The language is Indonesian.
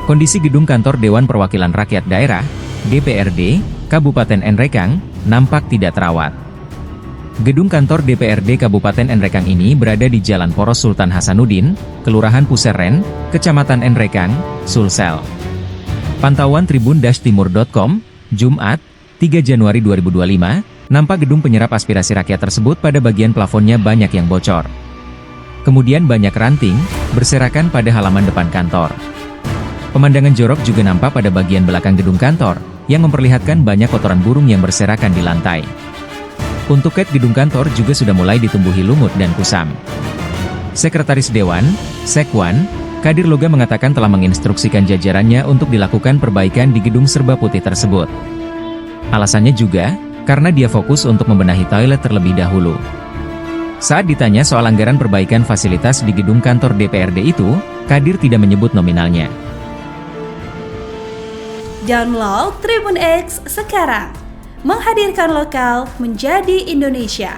Kondisi gedung kantor Dewan Perwakilan Rakyat Daerah, DPRD, Kabupaten Nrekang, nampak tidak terawat. Gedung kantor DPRD Kabupaten Nrekang ini berada di Jalan Poros Sultan Hasanuddin, Kelurahan Puseren, Kecamatan Nrekang, Sulsel. Pantauan tribun-timur.com, Jumat, 3 Januari 2025, nampak gedung penyerap aspirasi rakyat tersebut pada bagian plafonnya banyak yang bocor. Kemudian banyak ranting, berserakan pada halaman depan kantor. Pemandangan jorok juga nampak pada bagian belakang gedung kantor, yang memperlihatkan banyak kotoran burung yang berserakan di lantai. Untuk cat gedung kantor juga sudah mulai ditumbuhi lumut dan kusam. Sekretaris Dewan, Sekwan, Kadir Loga mengatakan telah menginstruksikan jajarannya untuk dilakukan perbaikan di gedung serba putih tersebut. Alasannya juga, karena dia fokus untuk membenahi toilet terlebih dahulu. Saat ditanya soal anggaran perbaikan fasilitas di gedung kantor DPRD itu, Kadir tidak menyebut nominalnya. Download Tribun X sekarang, menghadirkan lokal menjadi Indonesia.